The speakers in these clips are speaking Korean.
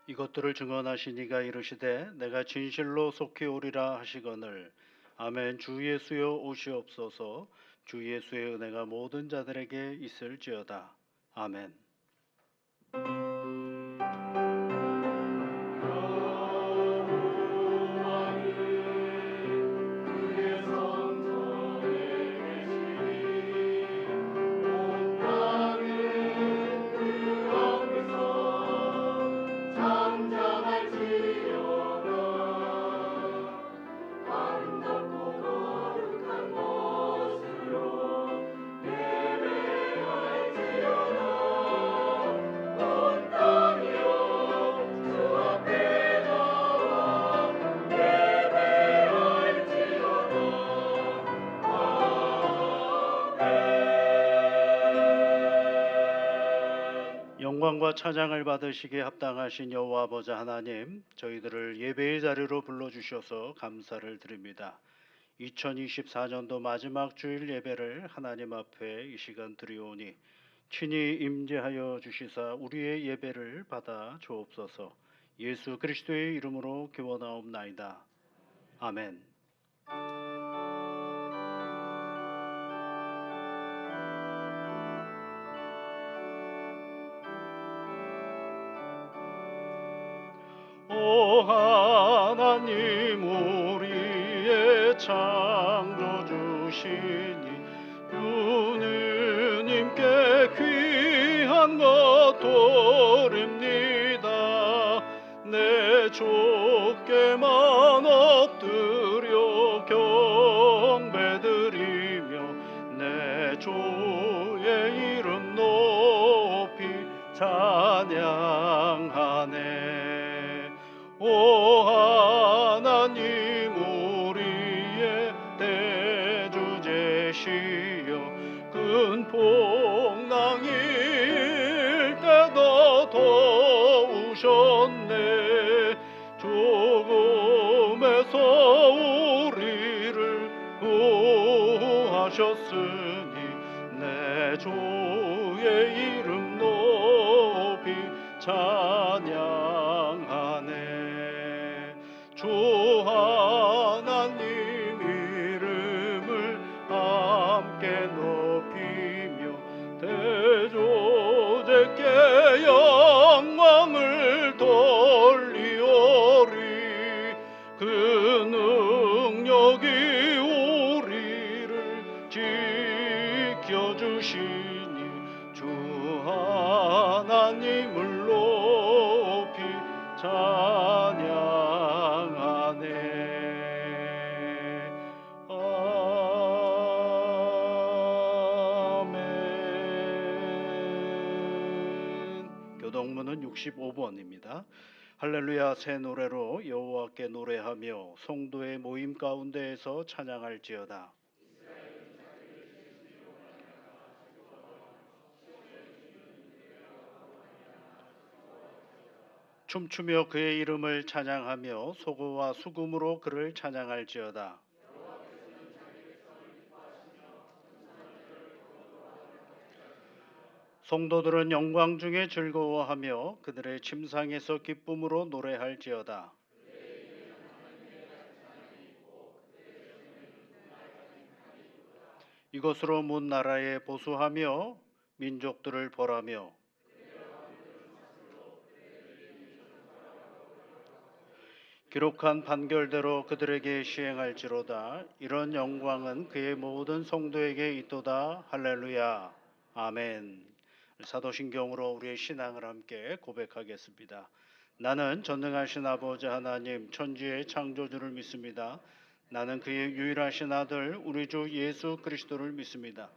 이것들을 증언하시니가 이르시되 내가 진실로 속히 오리라 하시거늘 아멘. 주 예수여 오시옵소서. 주 예수의 은혜가 모든 자들에게 있을지어다. 아멘. 영광과 찬양을 받으시기에 합당하신 여호와 아버지 하나님, 저희들을 예배의 자리로 불러주셔서 감사를 드립니다. 2024년도 마지막 주일 예배를 하나님 앞에 이 시간 드리오니 친히 임재하여 주시사 우리의 예배를 받아 주옵소서. 예수 그리스도의 이름으로 기원하옵나이다. 아멘. 오 하나님 우리의 창조주시니 주님께 귀한 것 드립니다. 내 주께만 엎드려 경배드리며 내 주의 이름 높이 찬양하네. 오 하나님 우리의 대주제시여 큰 풍랑일 때도 도우셨네. 죽음에서 우리를 구하셨으니 내 주의 이름 높이 찬양하네. 주 하나님 이름을 함께 높이며 대조제께 영광을 돌리오리. 그 능력이 우리를 지켜주시니 주 하나님을 높이 찬양하네. 아멘. 교동문은 65번입니다. 할렐루야 새 노래로 여호와께 노래하며 성도의 모임 가운데에서 찬양할지어다. 춤추며 그의 이름을 찬양하며 소고와 수금으로 그를 찬양할지어다. 성도들은 영광 중에 즐거워하며 그들의 침상에서 기쁨으로 노래할지어다. 이것으로 문 나라에 보수하며 민족들을 벌하며 기록한 판결대로 그들에게 시행할지로다. 이런 영광은 그의 모든 성도에게 있도다. 할렐루야. 아멘. 사도신경으로 우리의 신앙을 함께 고백하겠습니다. 나는 전능하신 아버지 하나님 천지의 창조주를 믿습니다. 나는 그의 유일하신 아들 우리 주 예수 그리스도를 믿습니다.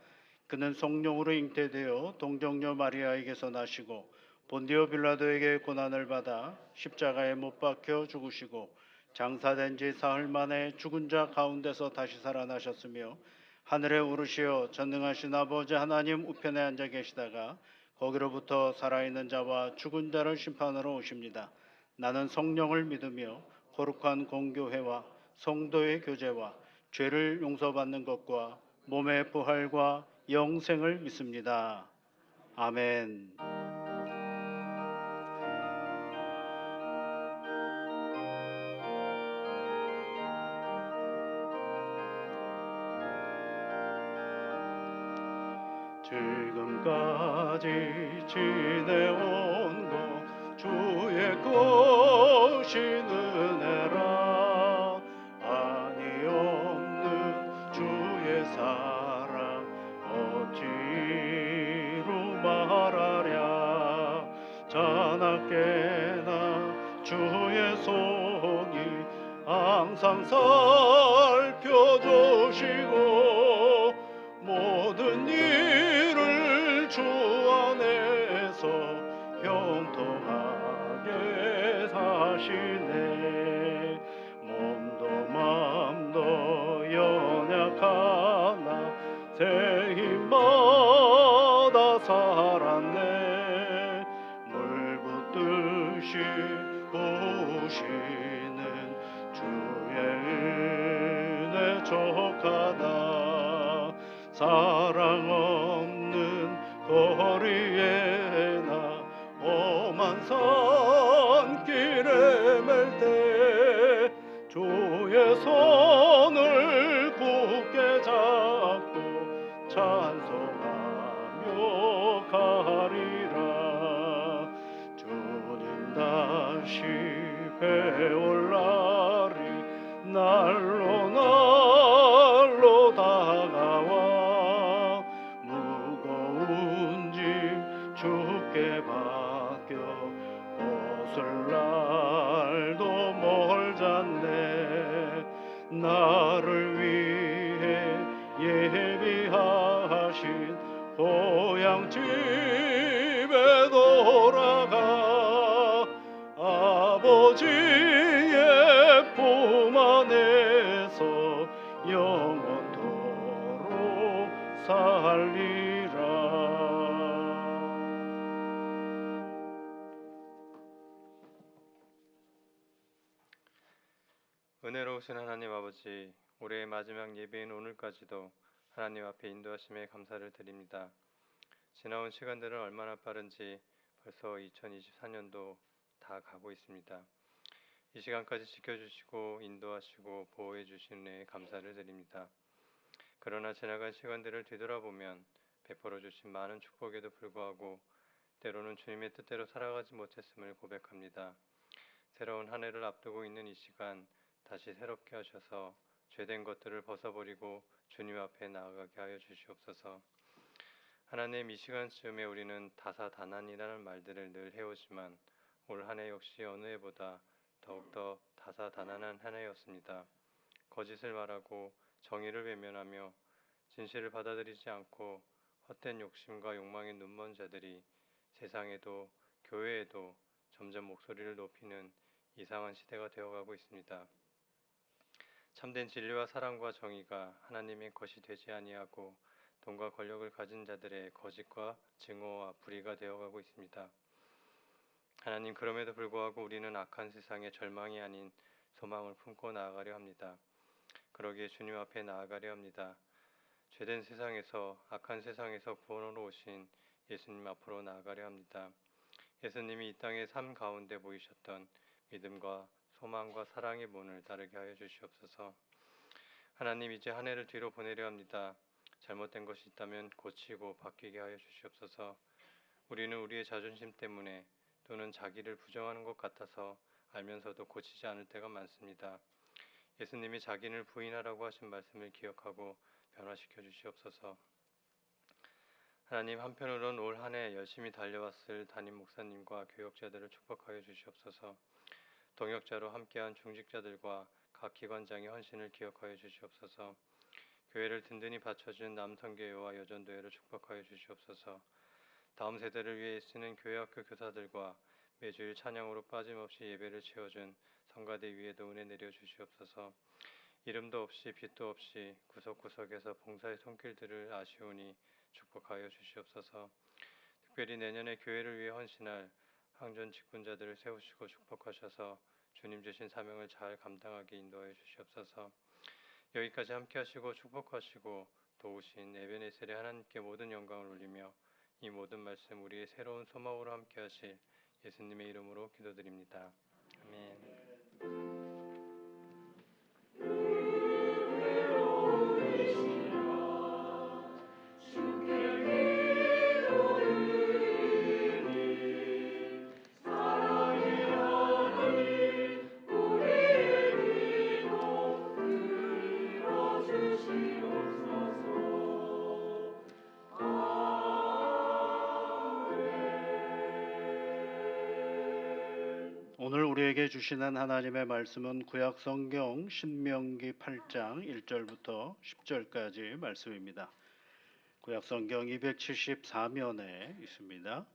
그는 성령으로 잉태되어 동정녀 마리아에게서 나시고 본디오 빌라도에게 고난을 받아 십자가에 못 박혀 죽으시고 장사된 지 사흘 만에 죽은 자 가운데서 다시 살아나셨으며 하늘에 오르시어 전능하신 아버지 하나님 우편에 앉아 계시다가 거기로부터 살아있는 자와 죽은 자를 심판하러 오십니다. 나는 성령을 믿으며 거룩한 공교회와 성도의 교제와 죄를 용서받는 것과 몸의 부활과 영생을 믿습니다. 아멘. 지금까지 지내온 것 주의 것이 은혜라. 아니 없는 주의 사랑 어찌로 말하랴. 자나깨나 주의 손이 항상 살펴주시고 모든 일을 주 안에서 형통하게 사시네. 몸도 맘도 연약하나 새 힘마다 살았네. 물 붙듯이 부으시는 주의 은혜 족하다. 사랑 없는 거리에 나 험한 산길에 맬 때 주의 손을 굳게 잡고 찬송하며 가리라. 주님 다시 배울 날이 날로 날로 다가와 무거운 짐 주께 맡겨 벗을 날도 멀잖네. 나를 위해 예비하신 고향 집에 돌아가 아버지의 품 안에서 영원토록 살리라. 은혜로우신 하나님 아버지, 올해의 마지막 예배인 오늘까지도 하나님 앞에 인도하심에 감사를 드립니다. 지나온 시간들은 얼마나 빠른지 벌써 2024년도 다 가고 있습니다. 이 시간까지 지켜주시고 인도하시고 보호해 주신 은혜에 감사를 드립니다. 그러나 지나간 시간들을 뒤돌아보면 베풀어 주신 많은 축복에도 불구하고 때로는 주님의 뜻대로 살아가지 못했음을 고백합니다. 새로운 한 해를 앞두고 있는 이 시간 다시 새롭게 하셔서 죄된 것들을 벗어버리고 주님 앞에 나아가게 하여 주시옵소서. 하나님, 이 시간쯤에 우리는 다사다난이라는 말들을 늘 해오지만 올 한 해 역시 어느 해보다 더욱더 다사다난한 한 해였습니다. 거짓을 말하고 정의를 외면하며 진실을 받아들이지 않고 헛된 욕심과 욕망에 눈먼 자들이 세상에도 교회에도 점점 목소리를 높이는 이상한 시대가 되어가고 있습니다. 참된 진리와 사랑과 정의가 하나님의 것이 되지 아니하고 돈과 권력을 가진 자들의 거짓과 증오와 불의가 되어가고 있습니다. 하나님, 그럼에도 불구하고 우리는 악한 세상에 절망이 아닌 소망을 품고 나아가려 합니다. 그러기에 주님 앞에 나아가려 합니다. 죄된 세상에서, 악한 세상에서 구원으로 오신 예수님 앞으로 나아가려 합니다. 예수님이 이 땅의 삶 가운데 보이셨던 믿음과 소망과 사랑의 문을 따르게 하여 주시옵소서. 하나님, 이제 한 해를 뒤로 보내려 합니다. 잘못된 것이 있다면 고치고 바뀌게 하여 주시옵소서. 우리는 우리의 자존심 때문에 또는 자기를 부정하는 것 같아서 알면서도 고치지 않을 때가 많습니다. 예수님이 자기를 부인하라고 하신 말씀을 기억하고 변화시켜 주시옵소서. 하나님, 한편으로는 올 한 해 열심히 달려왔을 담임 목사님과 교역자들을 축복하여 주시옵소서. 동역자로 함께한 중직자들과 각 기관장의 헌신을 기억하여 주시옵소서. 교회를 든든히 받쳐준 남성교회와 여전도회를 축복하여 주시옵소서. 다음 세대를 위해 쓰는 교회학교 교사들과 매주일 찬양으로 빠짐없이 예배를 채워준 성가대 위에도 은혜 내려 주시옵소서. 이름도 없이 빛도 없이 구석구석에서 봉사의 손길들을 아시오니 축복하여 주시옵소서. 특별히 내년에 교회를 위해 헌신할 항전 직분자들을 세우시고 축복하셔서 주님 주신 사명을 잘 감당하게 인도하여 주시옵소서. 여기까지 함께 하시고 축복하시고 도우신 에베네셀의 하나님께 모든 영광을 올리며 이 모든 말씀 우리의 새로운 소망으로 함께 하실 예수님의 이름으로 기도드립니다. 아멘. 우리에게 주시는 하나님의 말씀은 구약 성경 신명기 8장 1절부터 10절까지 말씀입니다. 구약 성경 274면에 있습니다.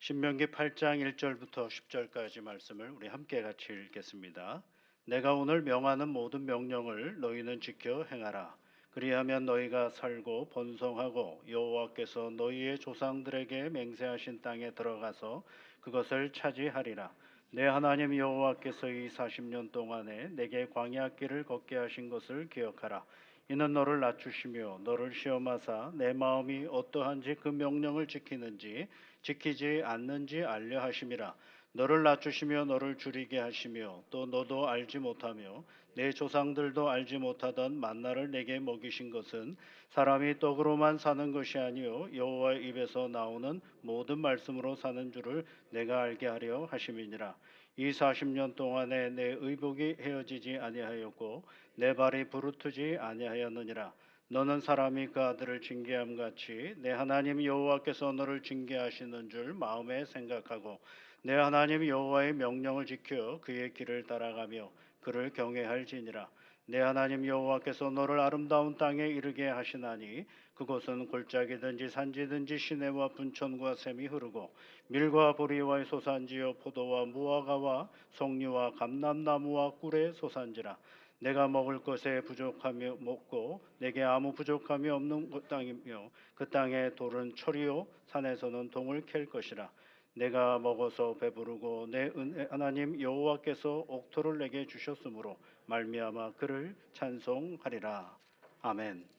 신명기 8장 1절부터 10절까지 말씀을 우리 함께 같이 읽겠습니다. 내가 오늘 명하는 모든 명령을 너희는 지켜 행하라. 그리하면 너희가 살고 번성하고 여호와께서 너희의 조상들에게 맹세하신 땅에 들어가서 그것을 차지하리라. 내 하나님 여호와께서 이 40년 동안에 내게 광야 길을 걷게 하신 것을 기억하라. 이는 너를 낮추시며 너를 시험하사 내 마음이 어떠한지 그 명령을 지키는지 지키지 않는지 알려 하심이라. 너를 낮추시며 너를 줄이게 하시며 또 너도 알지 못하며 내 조상들도 알지 못하던 만나를 내게 먹이신 것은 사람이 떡으로만 사는 것이 아니요 여호와의 입에서 나오는 모든 말씀으로 사는 줄을 내가 알게 하려 하심이니라. 이 40년 동안에 내 의복이 헤어지지 아니하였고 내 발이 부르트지 아니하였느니라. 너는 사람이 그 아들을 징계함 같이 내 하나님 여호와께서 너를 징계하시는 줄 마음에 생각하고 내 하나님 여호와의 명령을 지켜 그의 길을 따라가며 그를 경외할지니라. 내 하나님 여호와께서 너를 아름다운 땅에 이르게 하시나니 그곳은 골짜기든지 산지든지 시내와 분천과 샘이 흐르고 밀과 보리와 소산지요 포도와 무화과와 석류와 감람나무와 꿀의 소산지라. 내가 먹을 것에 부족함이 없고 내게 아무 부족함이 없는 땅이며 그 땅의 돌은 철이요 산에서는 동을 캘 것이라. 내가 먹어서 배부르고 내 은혜 하나님 여호와께서 옥토를 내게 주셨으므로 말미암아 그를 찬송하리라. 아멘.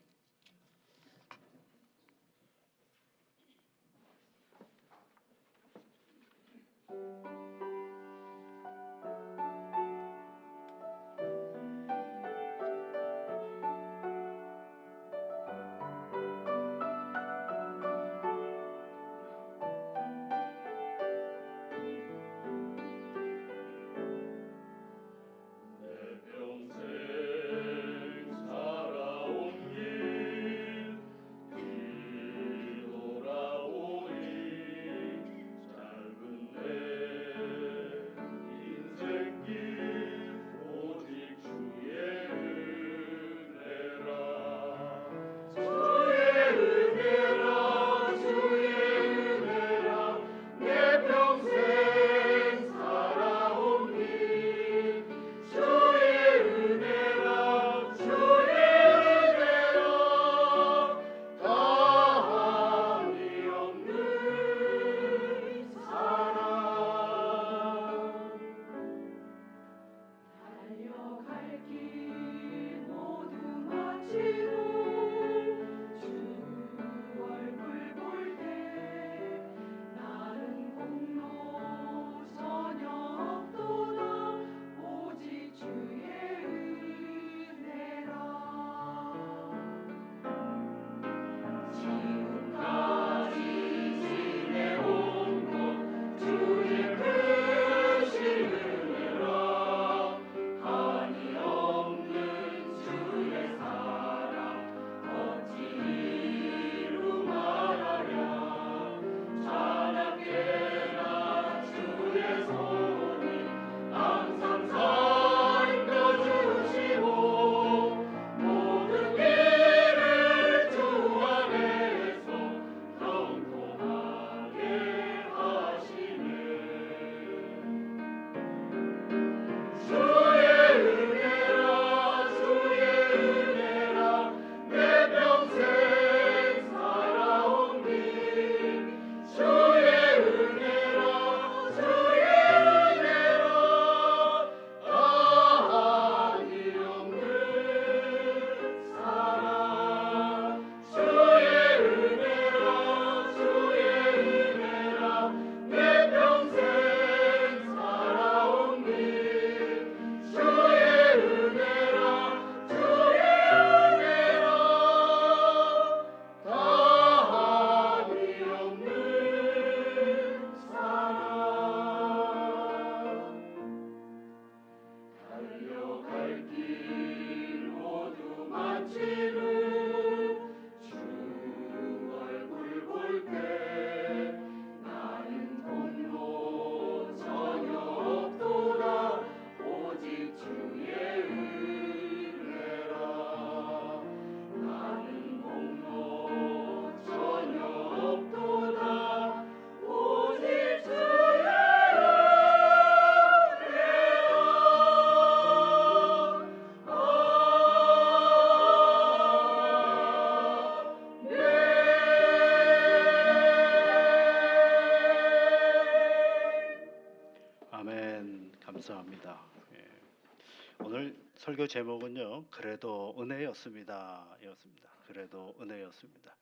설교 제목은요, 그래도 은혜였습니다. 였습니다. 그래도 은혜였습니다.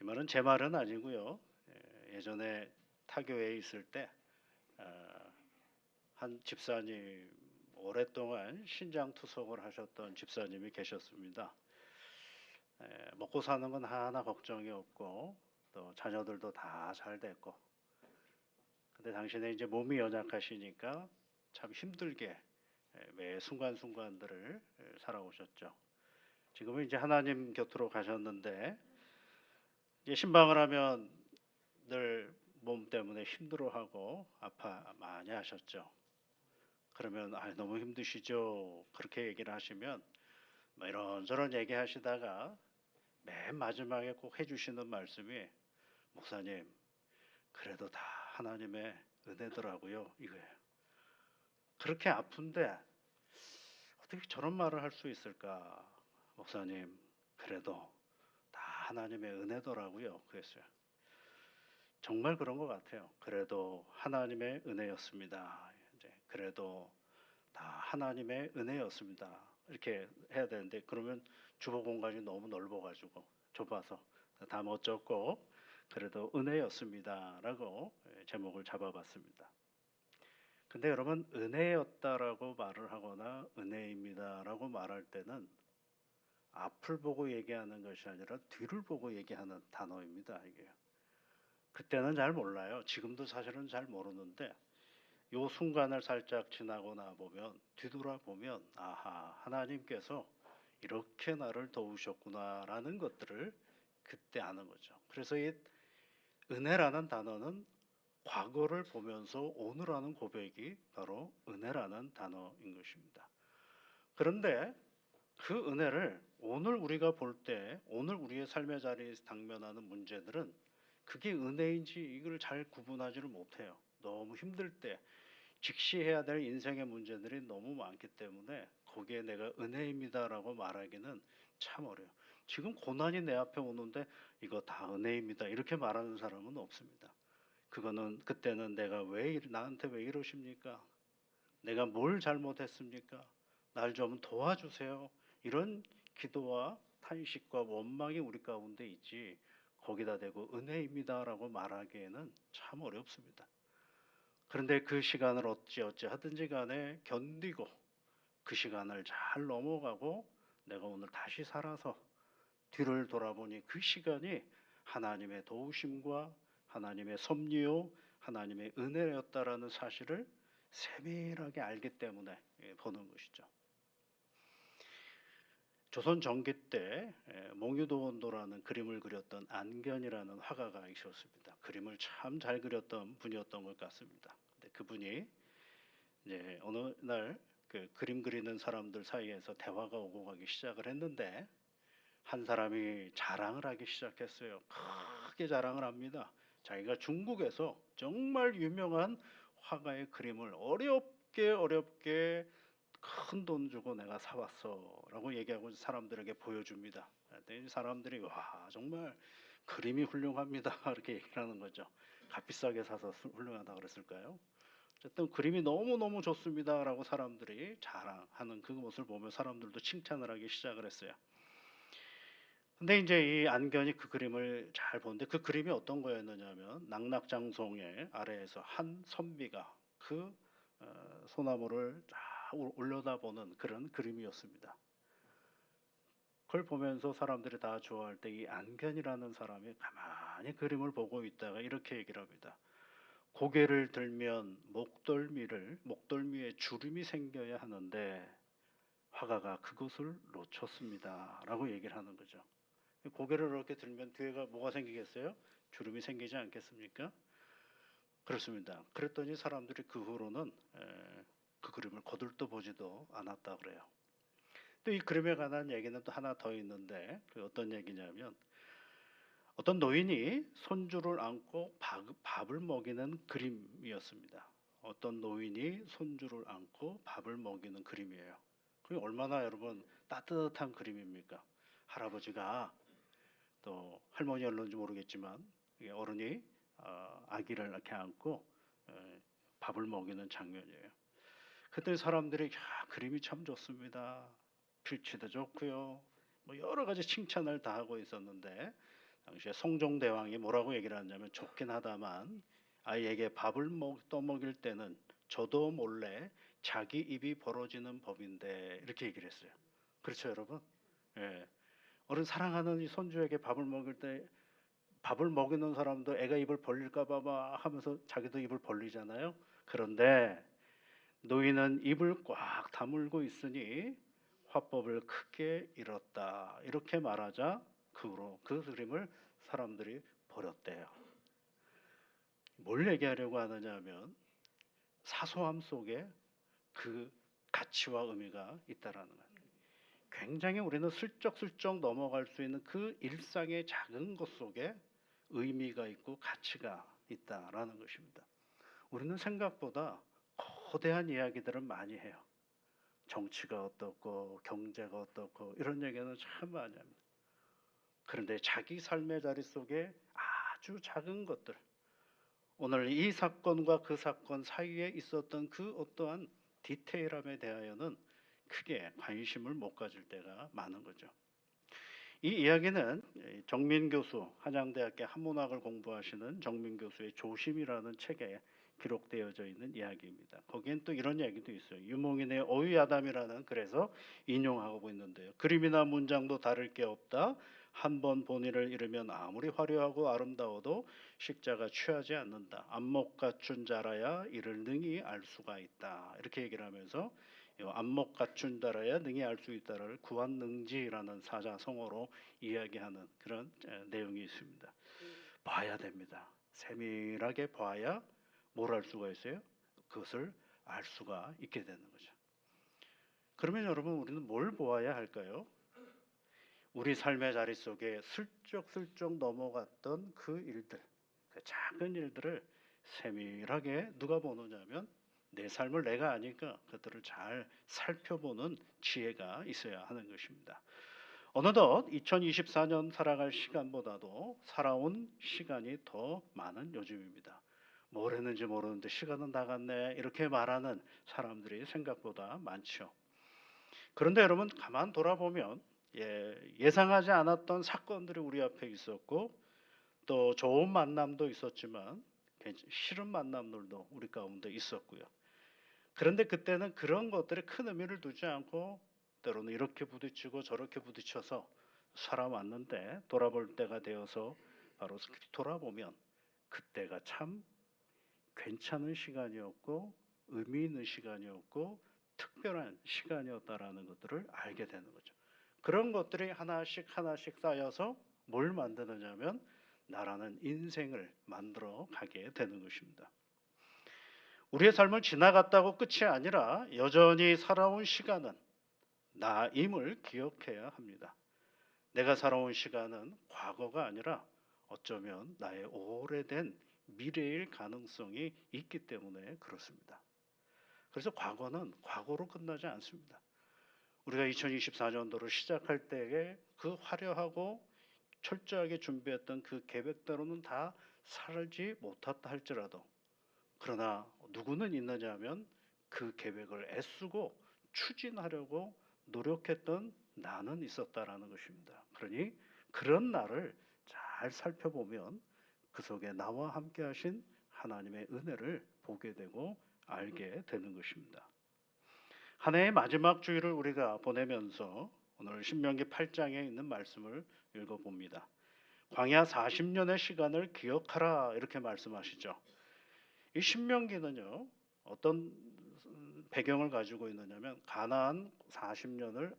이 말은 제 말은 아니고요. 예전에 타교에 있을 때 한 집사님, 오랫동안 신장 투석을 하셨던 집사님이 계셨습니다. 먹고 사는 건 하나 걱정이 없고 또 자녀들도 다 잘 됐고, 근데 당신의 이제 몸이 연약하시니까 참 힘들게 매 순간순간들을 살아오셨죠. 지금은 이제 하나님 곁으로 가셨는데, 이제 신방을 하면 늘 몸 때문에 힘들어하고 아파 많이 하셨죠. 그러면 너무 힘드시죠? 그렇게 얘기를 하시면 뭐 이런저런 얘기하시다가 맨 마지막에 꼭 해주시는 말씀이, 목사님 그래도 다 하나님의 은혜더라고요, 이거예요. 그렇게 아픈데 어떻게 저런 말을 할 수 있을까? 목사님 그래도 다 하나님의 은혜더라고요, 그랬어요. 정말 그런 것 같아요. 그래도 하나님의 은혜였습니다. 이제 그래도 다 하나님의 은혜였습니다. 이렇게 해야 되는데, 그러면 주보 공간이 너무 넓어가지고 좁아서 다 못 적고 그래도 은혜였습니다라고 제목을 잡아봤습니다. 근데 여러분, 은혜였다라고 말을 하거나 은혜입니다라고 말할 때는 앞을 보고 얘기하는 것이 아니라 뒤를 보고 얘기하는 단어입니다. 이게 그때는 잘 몰라요. 지금도 사실은 잘 모르는데 요 순간을 살짝 지나고나 보면, 뒤돌아보면, 아하, 하나님께서 이렇게 나를 도우셨구나라는 것들을 그때 아는 거죠. 그래서 이 은혜라는 단어는 과거를 보면서 오늘 하는 고백이 바로 은혜라는 단어인 것입니다. 그런데 그 은혜를 오늘 우리가 볼 때, 오늘 우리의 삶의 자리에서 당면하는 문제들은 그게 은혜인지 이걸 잘 구분하지를 못해요. 너무 힘들 때 직시해야 될 인생의 문제들이 너무 많기 때문에 거기에 내가 은혜입니다라고 말하기는 참 어려워요. 지금 고난이 내 앞에 오는데 이거 다 은혜입니다 이렇게 말하는 사람은 없습니다. 그거는 그때는 내가 나한테 왜 이러십니까? 내가 뭘 잘못했습니까? 날 좀 도와주세요. 이런 기도와 탄식과 원망이 우리 가운데 있지, 거기다 대고 은혜입니다라고 말하기에는 참 어렵습니다. 그런데 그 시간을 어찌 하든지 간에 견디고 그 시간을 잘 넘어가고 내가 오늘 다시 살아서 뒤를 돌아보니 그 시간이 하나님의 도우심과 하나님의 섭리요 하나님의 은혜였다라는 사실을 세밀하게 알기 때문에 보는 것이죠. 조선 전기 때 몽유도원도라는 그림을 그렸던 안견이라는 화가가 있었습니다. 그림을 참 잘 그렸던 분이었던 것 같습니다. 근데 그분이 이제 어느 날 그 그림 그리는 사람들 사이에서 대화가 오고 가기 시작을 했는데, 한 사람이 자랑을 하기 시작했어요. 크게 자랑을 합니다. 자기가 중국에서 정말 유명한 화가의 그림을 어렵게 큰 돈 주고 내가 사왔어라고 얘기하고 사람들에게 보여줍니다. 그랬더니 사람들이 와, 정말 그림이 훌륭합니다 이렇게 얘기를 하는 거죠. 값비싸게 사서 훌륭하다 그랬을까요? 어쨌든 그림이 너무너무 좋습니다라고 사람들이 자랑하는 그 모습을 보며 사람들도 칭찬을 하기 시작을 했어요. 근데 이제 이 안견이 그 그림을 잘 보는데, 그 그림이 어떤 거였느냐면 낙낙장송의 아래에서 한 선비가 그 소나무를 쫙 올려다보는 그런 그림이었습니다. 그걸 보면서 사람들이 다 좋아할 때 이 안견이라는 사람이 가만히 그림을 보고 있다가 이렇게 얘기를 합니다. 고개를 들면 목덜미에 주름이 생겨야 하는데 화가가 그것을 놓쳤습니다라고 얘기를 하는 거죠. 고개를 이렇게 들면 뒤에가 뭐가 생기겠어요? 주름이 생기지 않겠습니까? 그렇습니다. 그랬더니 사람들이 그 후로는 그 그림을 거들떠보지도 않았다 그래요. 또 이 그림에 관한 얘기는 또 하나 더 있는데, 그 어떤 얘기냐면, 어떤 노인이 손주를 안고 밥을 먹이는 그림이었습니다. 어떤 노인이 손주를 안고 밥을 먹이는 그림이에요. 그게 얼마나 여러분 따뜻한 그림입니까? 할아버지가, 또 할머니였는지 모르겠지만 어른이 아기를 이렇게 안고 밥을 먹이는 장면이에요. 그때 사람들이 야, 그림이 참 좋습니다. 필치도 좋고요. 뭐 여러 가지 칭찬을 다 하고 있었는데 당시에 성종대왕이 뭐라고 얘기를 하냐면 좋긴 하다만 아이에게 밥을 떠먹일 때는 저도 몰래 자기 입이 벌어지는 법인데 이렇게 얘기를 했어요. 그렇죠, 여러분? 예. 어른 사랑하는 이 손주에게 밥을 먹일 때 밥을 먹이는 사람도 애가 입을 벌릴까 봐 막 하면서 자기도 입을 벌리잖아요. 그런데 노인은 입을 꽉 다물고 있으니 화법을 크게 잃었다. 이렇게 말하자 그 후로 그 그림을 사람들이 버렸대요. 뭘 얘기하려고 하느냐 하면 사소함 속에 그 가치와 의미가 있다라는 거예요. 굉장히 우리는 슬쩍슬쩍 넘어갈 수 있는 그 일상의 작은 것 속에 의미가 있고 가치가 있다라는 것입니다. 우리는 생각보다 거대한 이야기들을 많이 해요. 정치가 어떻고 경제가 어떻고 이런 얘기는 참 많이 합니다. 그런데 자기 삶의 자리 속에 아주 작은 것들, 오늘 이 사건과 그 사건 사이에 있었던 그 어떠한 디테일함에 대하여는 크게 관심을 못 가질 때가 많은 거죠. 이 이야기는 정민 교수, 한양대학교 한문학을 공부하시는 정민 교수의 조심이라는 책에 기록되어져 있는 이야기입니다. 거기엔 또 이런 이야기도 있어요. 유목인의 어휘야담이라는 글에서 인용하고 있는데요. 그림이나 문장도 다를 게 없다. 한 번 본의를 잃으면 아무리 화려하고 아름다워도 식자가 취하지 않는다. 안목 갖춘 자라야 이를 능히 알 수가 있다. 이렇게 얘기를 하면서 안목 갖춘 자라야 능히 알 수 있다를 구한능지라는 사자성어로 이야기하는 그런 내용이 있습니다. 봐야 됩니다. 세밀하게 봐야 뭘 알 수가 있어요? 그것을 알 수가 있게 되는 거죠. 그러면 여러분 우리는 뭘 보아야 할까요? 우리 삶의 자리 속에 슬쩍슬쩍 넘어갔던 그 일들, 그 작은 일들을 세밀하게 누가 보느냐면 내 삶을 내가 아니까 그들을 잘 살펴보는 지혜가 있어야 하는 것입니다. 어느덧 2024년 살아갈 시간보다도 살아온 시간이 더 많은 요즘입니다. 뭘 했는지 모르는데 시간은 다 갔네 이렇게 말하는 사람들이 생각보다 많죠. 그런데 여러분 가만 돌아보면 예상하지 않았던 사건들이 우리 앞에 있었고 또 좋은 만남도 있었지만 싫은 만남들도 우리 가운데 있었고요. 그런데 그때는 그런 것들에 큰 의미를 두지 않고 때로는 이렇게 부딪히고 저렇게 부딪혀서 살아왔는데 돌아볼 때가 되어서 바로 돌아보면 그때가 참 괜찮은 시간이었고 의미 있는 시간이었고 특별한 시간이었다라는 것들을 알게 되는 거죠. 그런 것들이 하나씩 하나씩 쌓여서 뭘 만드느냐면 나라는 인생을 만들어 가게 되는 것입니다. 우리의 삶을 지나갔다고 끝이 아니라 여전히 살아온 시간은 나임을 기억해야 합니다. 내가 살아온 시간은 과거가 아니라 어쩌면 나의 오래된 미래일 가능성이 있기 때문에 그렇습니다. 그래서 과거는 과거로 끝나지 않습니다. 우리가 2024년도를 시작할 때에 그 화려하고 철저하게 준비했던 그 계획대로는 다 살지 못했다 할지라도 그러나 누구는 있느냐 하면 그 계획을 애쓰고 추진하려고 노력했던 나는 있었다라는 것입니다. 그러니 그런 나를 잘 살펴보면 그 속에 나와 함께 하신 하나님의 은혜를 보게 되고 알게 되는 것입니다. 한 해의 마지막 주일을 우리가 보내면서 오늘 신명기 8장에 있는 말씀을 읽어봅니다. 광야 40년의 시간을 기억하라 이렇게 말씀하시죠. 이 신명기는요 어떤 배경을 가지고 있느냐면 가나안 40년을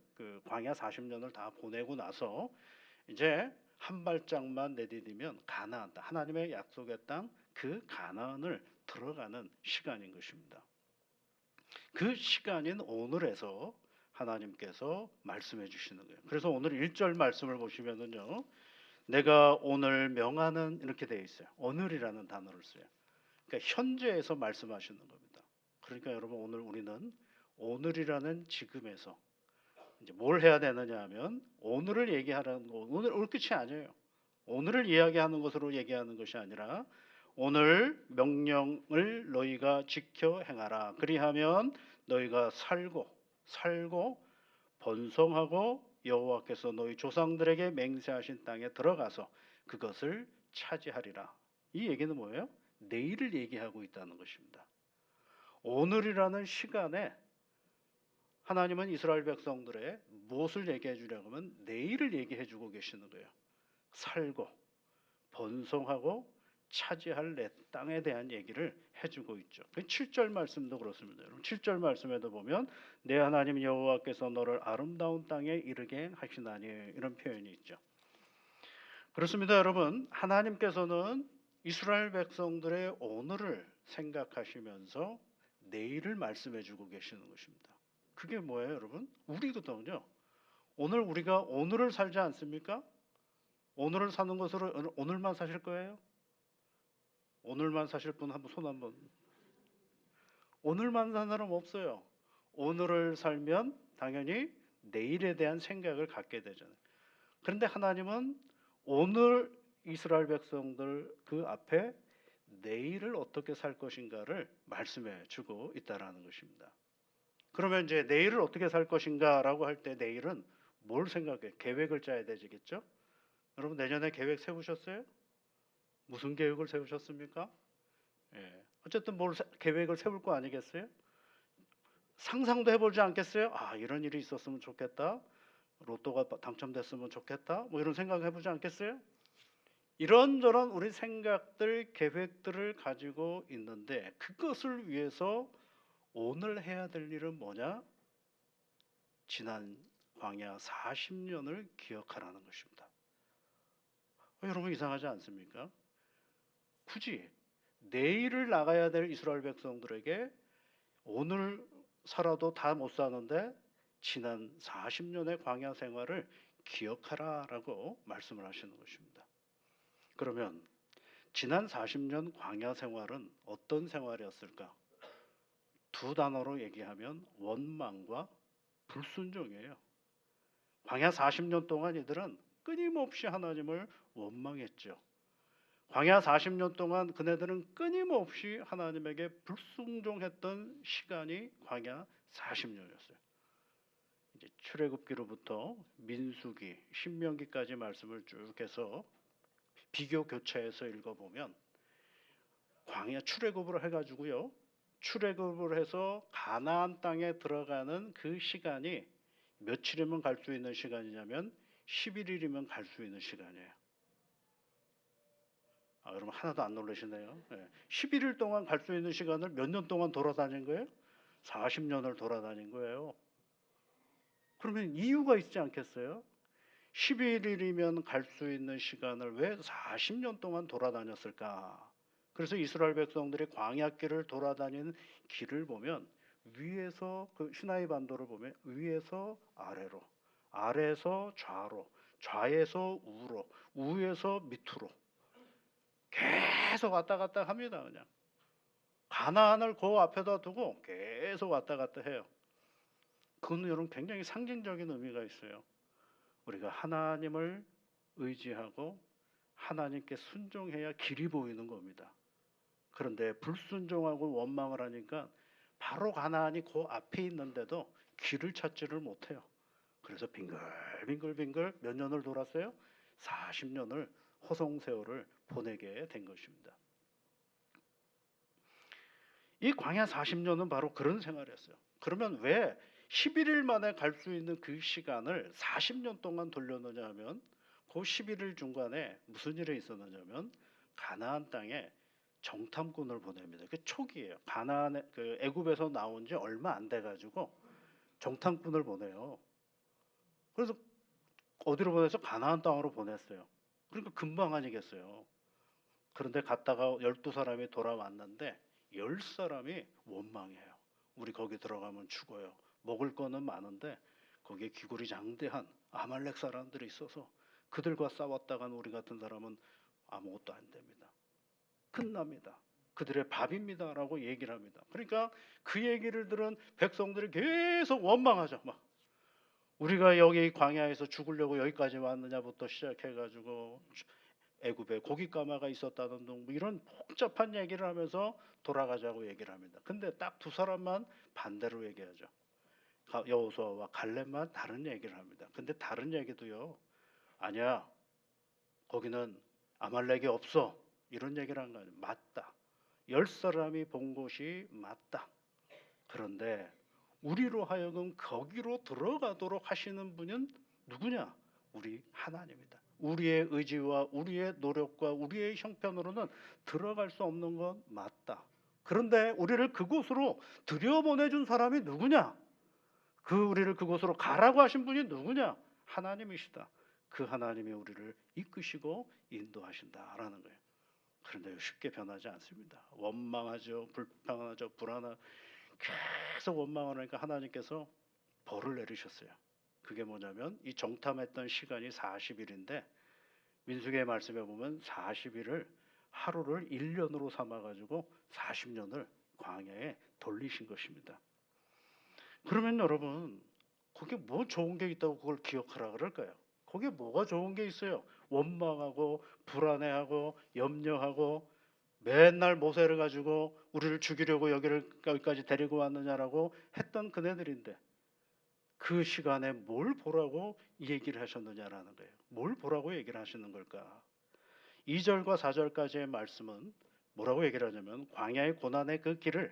광야 40년을 다 보내고 나서 이제 한 발짝만 내디디면 가나안 땅 하나님의 약속의 땅 그 가나안을 들어가는 시간인 것입니다. 그 시간인 오늘에서 하나님께서 말씀해 주시는 거예요. 그래서 오늘 1절 말씀을 보시면은요. 내가 오늘 명하는 이렇게 되어 있어요. 오늘이라는 단어를 써요. 그러니까 현재에서 말씀하시는 겁니다. 그러니까 여러분 오늘 우리는 오늘이라는 지금에서 이제 뭘 해야 되느냐 하면 오늘을 얘기하라는 거. 오늘 끝이 아니에요. 오늘을 이야기하는 것으로 얘기하는 것이 아니라 오늘 명령을 너희가 지켜 행하라. 그리하면 너희가 살고 번성하고 여호와께서 너희 조상들에게 맹세하신 땅에 들어가서 그것을 차지하리라. 이 얘기는 뭐예요? 내일을 얘기하고 있다는 것입니다. 오늘이라는 시간에 하나님은 이스라엘 백성들의 무엇을 얘기해 주려고 하면 내일을 얘기해 주고 계시는 거예요. 살고 번성하고 차지할 내 땅에 대한 얘기를 해주고 있죠. 7절 말씀도 그렇습니다. 여러분 7절 말씀에도 보면 내 하나님 여호와께서 너를 아름다운 땅에 이르게 하시나니 이런 표현이 있죠. 그렇습니다. 여러분 하나님께서는 이스라엘 백성들의 오늘을 생각하시면서 내일을 말씀해 주고 계시는 것입니다. 그게 뭐예요 여러분? 우리거든요. 오늘 우리가 오늘을 살지 않습니까? 오늘을 사는 것으로 오늘만 사실 거예요? 오늘만 사실 분 한번 손 한번. 오늘만 사는 사람 없어요. 오늘을 살면 당연히 내일에 대한 생각을 갖게 되잖아요. 그런데 하나님은 오늘 이스라엘 백성들 그 앞에 내일을 어떻게 살 것인가를 말씀해 주고 있다라는 것입니다. 그러면 이제 내일을 어떻게 살 것인가라고 할 때 내일은 뭘 생각해? 계획을 짜야 되겠죠? 여러분 내년에 계획 세우셨어요? 무슨 계획을 세우셨습니까? 어쨌든 계획을 세울 거 아니겠어요? 상상도 해보지 않겠어요? 아 이런 일이 있었으면 좋겠다. 로또가 당첨됐으면 좋겠다. 뭐 이런 생각 해보지 않겠어요? 이런저런 우리 생각들, 계획들을 가지고 있는데 그것을 위해서 오늘 해야 될 일은 뭐냐? 지난 광야 40년을 기억하라는 것입니다. 여러분 이상하지 않습니까? 굳이 내일을 나가야 될 이스라엘 백성들에게 오늘 살아도 다 못 사는데 지난 40년의 광야 생활을 기억하라라고 말씀을 하시는 것입니다. 그러면 지난 40년 광야 생활은 어떤 생활이었을까? 두 단어로 얘기하면 원망과 불순종이에요. 광야 40년 동안 이들은 끊임없이 하나님을 원망했죠. 광야 40년 동안 그네들은 끊임없이 하나님에게 불순종했던 시간이 광야 40년이었어요. 이제 출애굽기로부터 민수기, 신명기까지 말씀을 쭉 해서 비교 교차해서 읽어보면 광야 출애굽을 해가지고요. 출애굽을 해서 가나안 땅에 들어가는 그 시간이 며칠이면 갈 수 있는 시간이냐면 11일이면 갈 수 있는 시간이에요. 여러분 하나도 안 놀라시네요. 11일 동안 갈 수 있는 시간을 몇 년 동안 돌아다닌 거예요? 40년을 돌아다닌 거예요. 그러면 이유가 있지 않겠어요? 11일이면 갈 수 있는 시간을 왜 40년 동안 돌아다녔을까? 그래서 이스라엘 백성들이 광야길을 돌아다니는 길을 보면 위에서 그 시나이 반도를 보면 위에서 아래로, 아래에서 좌로, 좌에서 우로, 우에서 밑으로 계속 왔다 갔다 합니다. 그냥 가나안을 그 앞에다 두고 계속 왔다 갔다 해요. 그건 여러분 굉장히 상징적인 의미가 있어요. 우리가 하나님을 의지하고 하나님께 순종해야 길이 보이는 겁니다. 그런데 불순종하고 원망을 하니까 바로 가나안이 그 앞에 있는데도 길을 찾지를 못해요. 그래서 빙글빙글 몇 년을 돌았어요? 40년을 호송세월을 보내게 된 것입니다. 이 광야 40년은 바로 그런 생활이었어요. 그러면 왜 11일 만에 갈 수 있는 그 시간을 40년 동안 돌렸느냐 하면 그 11일 중간에 무슨 일이 있었느냐 하면 가나안 땅에 정탐꾼을 보냅니다. 그 초기예요. 가나안에 그 애굽에서 나온 지 얼마 안 돼 가지고 정탐꾼을 보내요. 그래서 어디로 보내서 가나안 땅으로 보냈어요. 그러니까 금방 아니겠어요. 그런데 갔다가 12사람이 돌아왔는데 10사람이 원망해요. 우리 거기 들어가면 죽어요. 먹을 거는 많은데 거기에 귀골이 장대한 아말렉 사람들이 있어서 그들과 싸웠다간 우리 같은 사람은 아무것도 안 됩니다. 끝납니다. 그들의 밥입니다라고 얘기를 합니다. 그러니까 그 얘기를 들은 백성들이 계속 원망하죠. 막 우리가 여기 광야에서 죽으려고 여기까지 왔느냐부터 시작해가지고 애굽에 고깃가마가 있었다는 둥, 뭐 이런 복잡한 얘기를 하면서 돌아가자고 얘기를 합니다. 근데 딱 두 사람만 반대로 얘기하죠. 여호수아와 갈렙만 다른 얘기를 합니다. 근데 다른 얘기도요. 아니야, 거기는 아말렉이 없어. 이런 얘기를 한 거예요. 맞다. 10사람이 본 곳이 맞다. 그런데 우리로 하여금 거기로 들어가도록 하시는 분은 누구냐? 우리 하나님이다. 우리의 의지와 우리의 노력과 우리의 형편으로는 들어갈 수 없는 건 맞다. 그런데 우리를 그곳으로 들여보내준 사람이 누구냐? 우리를 그곳으로 가라고 하신 분이 누구냐? 하나님이시다. 그 하나님이 우리를 이끄시고 인도하신다라는 거예요. 그런데 쉽게 변하지 않습니다. 원망하죠, 불평하죠, 불안하죠. 계속 원망을 하니까 하나님께서 벌을 내리셨어요. 그게 뭐냐면 이 정탐했던 시간이 40일인데 민수기의 말씀에 보면 40일을 하루를 1년으로 삼아가지고 40년을 광야에 돌리신 것입니다. 그러면 여러분 거기에 뭐 좋은 게 있다고 그걸 기억하라 그럴까요? 거기에 뭐가 좋은 게 있어요? 원망하고 불안해하고 염려하고 맨날 모세를 가지고 우리를 죽이려고 여기까지 데리고 왔느냐라고 했던 그네들인데 그 시간에 뭘 보라고 얘기를 하셨느냐라는 거예요. 뭘 보라고 얘기를 하시는 걸까? 2절과 4절까지의 말씀은 뭐라고 얘기를 하냐면 광야의 고난의 그 길을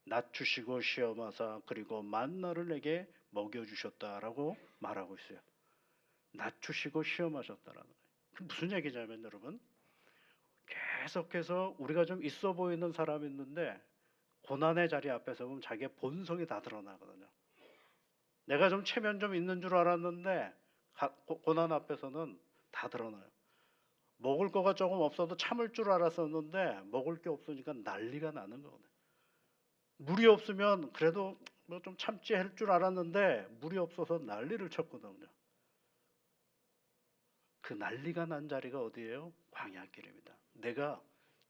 낮추시고 시험하사 그리고 만나를 내게 먹여주셨다라고 말하고 있어요. 낮추시고 시험하셨다라는 거예요. 그 무슨 얘기냐면 여러분 계속해서 우리가 좀 있어 보이는 사람이 있는데 고난의 자리 앞에서 보면 자기의 본성이 다 드러나거든요. 내가 좀 체면 좀 있는 줄 알았는데 고난 앞에서는 다 드러나요. 먹을 거가 조금 없어도 참을 줄 알았었는데 먹을 게 없으니까 난리가 나는 거거든요. 물이 없으면 그래도 뭐 좀 참지 할 줄 알았는데 물이 없어서 난리를 쳤거든요. 그 난리가 난 자리가 어디예요? 광야길입니다. 내가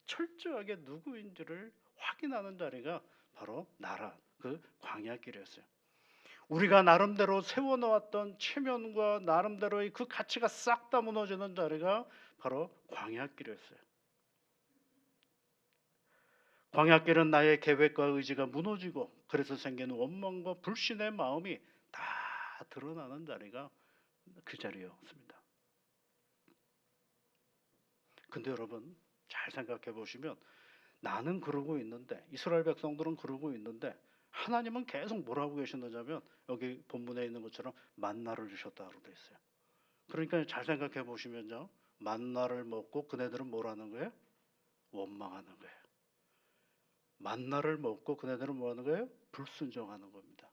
철저하게 누구인지를 확인하는 자리가 바로 나라 그 광야길이었어요. 우리가 나름대로 세워놓았던 체면과 나름대로의 그 가치가 싹 다 무너지는 자리가 바로 광야길이었어요. 광야길은 나의 계획과 의지가 무너지고 그래서 생기는 원망과 불신의 마음이 다 드러나는 자리가 그 자리였습니다. 근데 여러분 잘 생각해 보시면 나는 그러고 있는데 이스라엘 백성들은 그러고 있는데 하나님은 계속 뭐라고 계시느냐면 여기 본문에 있는 것처럼 만나를 주셨다고 되어 있어요. 그러니까 잘 생각해 보시면요. 만나를 먹고 그네들은 뭐라는 거예요? 원망하는 거예요. 만나를 먹고 그네들은 뭐하는 거예요? 불순종하는 겁니다.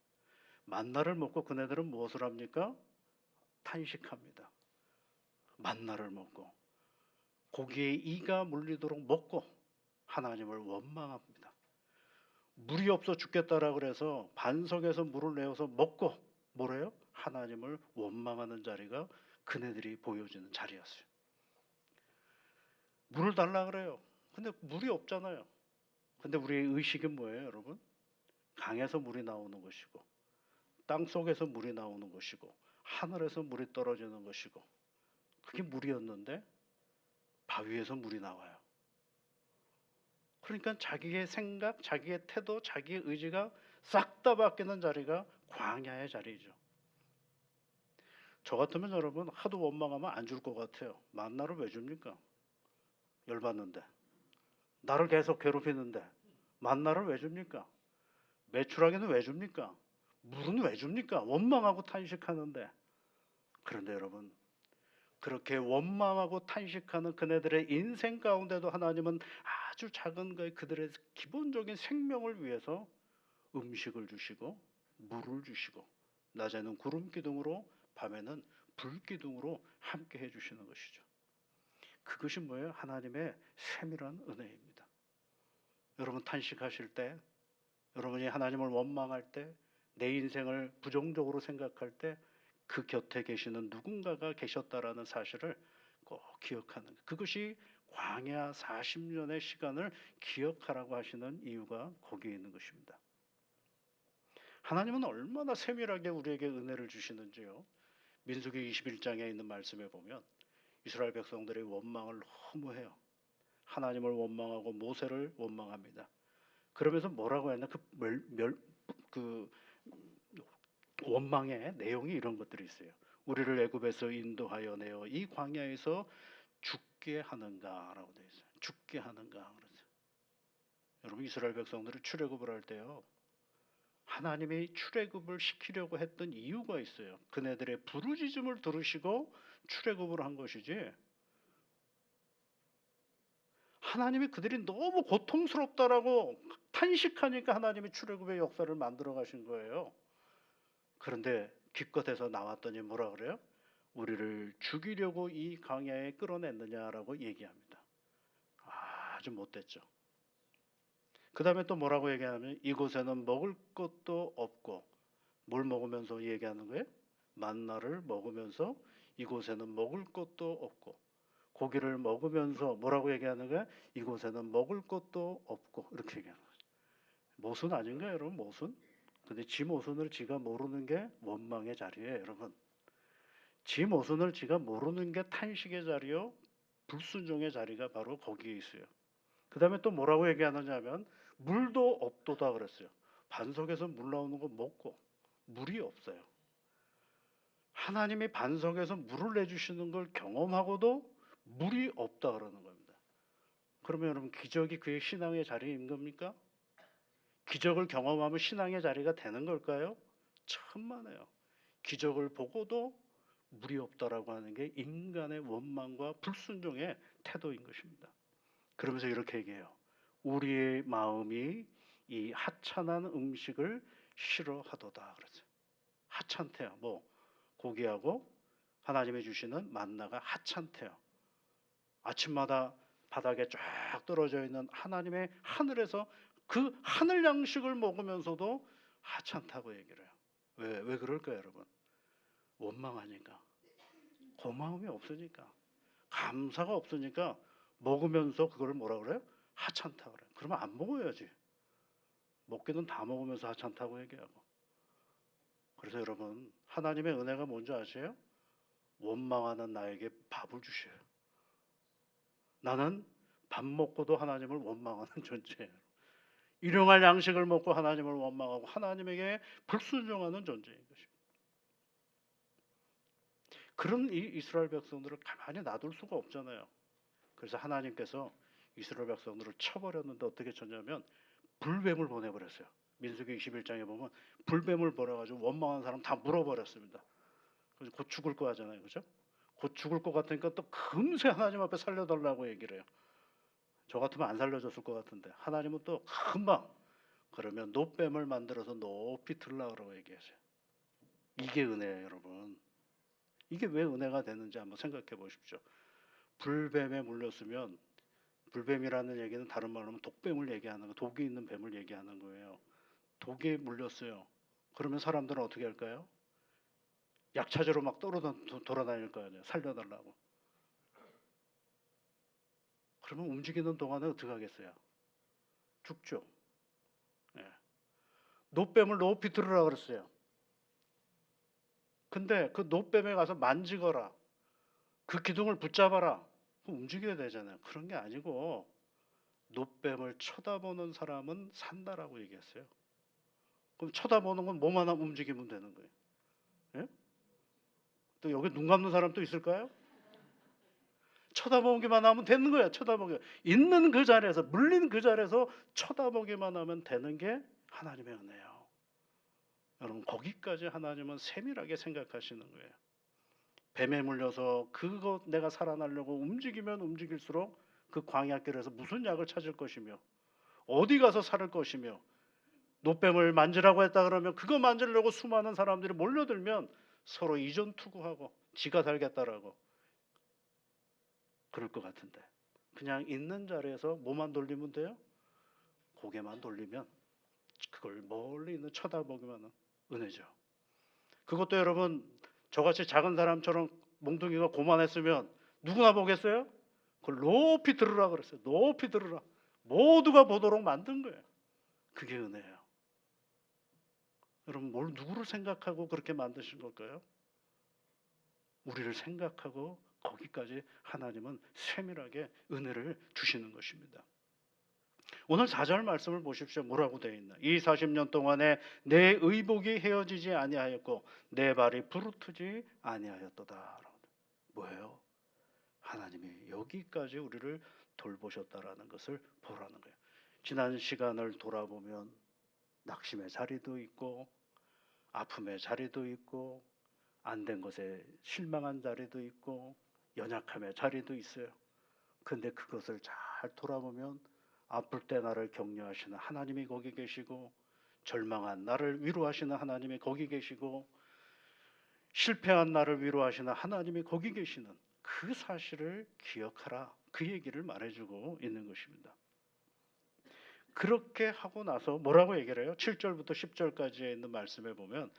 만나를 먹고 그네들은 무엇을 합니까? 탄식합니다. 만나를 먹고 고기에 이가 물리도록 먹고 하나님을 원망합니다. 물이 없어 죽겠다라 그래서 반석에서 물을 내어서 먹고 뭐래요? 하나님을 원망하는 자리가 그네들이 보여지는 자리였어요. 물을 달라 그래요. 근데 물이 없잖아요. 근데 우리의 의식은 뭐예요, 여러분? 강에서 물이 나오는 것이고 땅 속에서 물이 나오는 것이고 하늘에서 물이 떨어지는 것이고 그게 물이었는데 바위에서 물이 나와요. 그러니까 자기의 생각, 자기의 태도, 자기의 의지가 싹 다 바뀌는 자리가 광야의 자리죠. 저 같으면 여러분 하도 원망하면 안 줄 것 같아요. 만나를 왜 줍니까? 열받는데. 나를 계속 괴롭히는데 만나를 왜 줍니까? 매출하기는 왜 줍니까? 물은 왜 줍니까? 원망하고 탄식하는데. 그런데 여러분 그렇게 원망하고 탄식하는 그네들의 인생 가운데도 하나님은 아주 작은 그들의 기본적인 생명을 위해서 음식을 주시고 물을 주시고 낮에는 구름 기둥으로 밤에는 불 기둥으로 함께 해주시는 것이죠. 그것이 뭐예요? 하나님의 세밀한 은혜입니다. 여러분 탄식하실 때, 여러분이 하나님을 원망할 때, 내 인생을 부정적으로 생각할 때 그 곁에 계시는 누군가가 계셨다라는 사실을 꼭 기억하는 그것이 광야 40년의 시간을 기억하라고 하시는 이유가 거기에 있는 것입니다. 하나님은 얼마나 세밀하게 우리에게 은혜를 주시는지요. 민수기 21장에 있는 말씀에 보면 이스라엘 백성들의 원망을 너무 해요. 하나님을 원망하고 모세를 원망합니다. 그러면서 뭐라고 했나? 그 원망의 내용이 이런 것들이 있어요. 우리를 애굽에서 인도하여 내어 이 광야에서 죽게 하는가라고 되어 있어요. 죽게 하는가 그러죠. 여러분 이스라엘 백성들이 출애굽을 할 때요. 하나님이 출애굽을 시키려고 했던 이유가 있어요. 그네들의 부르짖음을 들으시고 출애굽을 한 것이지. 하나님이 그들이 너무 고통스럽다라고 탄식하니까 하나님이 출애굽의 역사를 만들어 가신 거예요. 그런데 기껏해서 나왔더니 뭐라 그래요? 우리를 죽이려고 이 광야에 끌어냈느냐라고 얘기합니다. 아주 못됐죠. 그 다음에 또 뭐라고 얘기하면 이곳에는 먹을 것도 없고 뭘 먹으면서 얘기하는 거예요? 만나를 먹으면서 이곳에는 먹을 것도 없고 고기를 먹으면서 뭐라고 얘기하는 거야? 이곳에는 먹을 것도 없고 이렇게 얘기하는 거죠. 모순 아닌가요, 여러분? 모순? 근데 지 모순을 지가 모르는 게 원망의 자리예요, 여러분. 지 모순을 지가 모르는 게 탄식의 자리요, 불순종의 자리가 바로 거기에 있어요. 그 다음에 또 뭐라고 얘기하느냐 하면 물도 없도다 그랬어요. 반석에서 물 나오는 거 먹고 물이 없어요. 하나님이 반석에서 물을 내주시는 걸 경험하고도 물이 없다 그러는 겁니다. 그러면 여러분 기적이 그의 신앙의 자리인 겁니까? 기적을 경험하면 신앙의 자리가 되는 걸까요? 천만에요. 기적을 보고도 물이 없다라고 하는 게 인간의 원망과 불순종의 태도인 것입니다. 그러면서 이렇게 얘기해요. 우리의 마음이 이 하찮은 음식을 싫어하도다 그러죠. 하찮대요. 뭐 고기하고 하나님이 주시는 만나가 하찮대요. 아침마다 바닥에 쫙 떨어져 있는 하나님의 하늘에서 그 하늘 양식을 먹으면서도 하찮다고 얘기를 해요. 왜 그럴까요, 여러분? 원망하니까, 고마움이 없으니까, 감사가 없으니까 먹으면서 그걸 뭐라 그래요? 하찮다 그래요. 그러면 안 먹어야지. 먹기는 다 먹으면서 하찮다고 얘기하고. 그래서 여러분 하나님의 은혜가 뭔지 아세요? 원망하는 나에게 밥을 주셔요. 나는 밥 먹고도 하나님을 원망하는 존재예요. 일용할 양식을 먹고 하나님을 원망하고 하나님에게 불순종하는 존재인 것입니다. 그런 이 이스라엘 백성들을 가만히 놔둘 수가 없잖아요. 그래서 하나님께서 이스라엘 백성들을 쳐버렸는데 어떻게 쳤냐면 불뱀을 보내버렸어요. 민수기 21장에 보면 불뱀을 보내가지고 원망한 사람 다 물어버렸습니다. 그래서 곧 죽을 거 하잖아요, 그죠? 곧 죽을 것 같으니까 또 금세 하나님 앞에 살려달라고 얘기를 해요. 저 같으면 안 살려줬을 것 같은데 하나님은 또 금방 그러면 노뱀을 만들어서 높이 들라고 얘기하세요. 이게 은혜예요, 여러분. 이게 왜 은혜가 되는지 한번 생각해 보십시오. 불뱀에 물렸으면 불뱀이라는 얘기는 다른 말로 하면 독뱀을 얘기하는 거, 독이 있는 뱀을 얘기하는 거예요. 독에 물렸어요. 그러면 사람들은 어떻게 할까요? 약 찾으러 막 돌아다닐 거 아니에요. 살려달라고. 그러면 움직이는 동안에 어떻게 하겠어요? 죽죠. 예. 노뱀을 높이 들으라 그랬어요. 근데 그 노뱀에 가서 만지거라. 그 기둥을 붙잡아라. 움직여야 되잖아요. 그런 게 아니고 노뱀을 쳐다보는 사람은 산다라고 얘기했어요. 그럼 쳐다보는 건 몸 하나 움직이면 되는 거예요. 예? 또 여기 눈 감는 사람 또 있을까요? 쳐다보기만 하면 되는 거야. 쳐다보기. 있는 그 자리에서 물린 그 자리에서 쳐다보기만 하면 되는 게 하나님의 은혜예요. 여러분 거기까지 하나님은 세밀하게 생각하시는 거예요. 뱀에 물려서 그거 내가 살아나려고 움직이면 움직일수록 그 광야길에서 무슨 약을 찾을 것이며 어디 가서 살을 것이며 노뱀을 만지라고 했다 그러면 그거 만지려고 수많은 사람들이 몰려들면 서로 이전 투구하고 지가 살겠다라고 그럴 것 같은데 그냥 있는 자리에서 뭐만 돌리면 돼요? 고개만 돌리면 그걸 멀리 있는 쳐다보기만 하는 은혜죠. 그것도 여러분 저같이 작은 사람처럼 몽둥이가 고만했으면 누구나 보겠어요? 그걸 높이 들으라 그랬어요. 높이 들으라. 모두가 보도록 만든 거예요. 그게 은혜예요. 여러분 누구를 생각하고 그렇게 만드신 걸까요? 우리를 생각하고 거기까지 하나님은 세밀하게 은혜를 주시는 것입니다. 오늘 4절 말씀을 보십시오. 뭐라고 되어 있나? 이 40년 동안에 내 의복이 헤어지지 아니하였고 내 발이 부르트지 아니하였도다. 뭐예요? 하나님이 여기까지 우리를 돌보셨다라는 것을 보라는 거예요. 지난 시간을 돌아보면 낙심의 자리도 있고 아픔의 자리도 있고 안 된 것에 실망한 자리도 있고 연약함의 자리도 있어요. 근데 그것을 잘 돌아보면 아플 때 나를 격려하시는 하나님이 거기 계시고 절망한 나를 위로하시는 하나님이 거기 계시고 실패한 나를 위로하시는 하나님이 거기 계시는 그 사실을 기억하라. 그 얘기를 말해주고 있는 것입니다. 그렇게 하고 나서 뭐라고 얘기를 해요? 7절부터 10절까지에 있는 말씀에 보면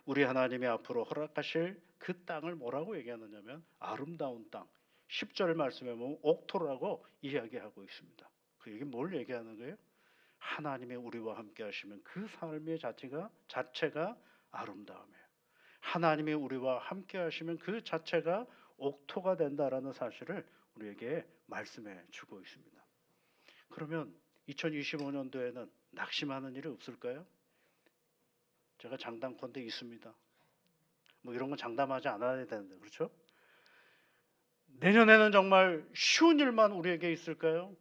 우리 하나님이 앞으로 허락하실 그 땅을 뭐라고 얘기하느냐면 아름다운 땅. 10절 말씀에 보면 옥토라고 이야기하고 있습니다. 그 얘기 뭘 얘기하는 거예요? 하나님이 우리와 함께 하시면 그 삶의 자체가 아름다움이에요. 하나님이 우리와 함께 하시면 그 자체가 옥토가 된다라는 사실을 우리에게 말씀해 주고 있습니다. 그러면 2025년도에는 낙심하는 일이 없을까요? 제가 장담컨대 있습니다. 뭐 이런 건 장담하지 않아야 되는데 그렇죠? 내년에는 정말 쉬운 일만 우리에게 있을까요?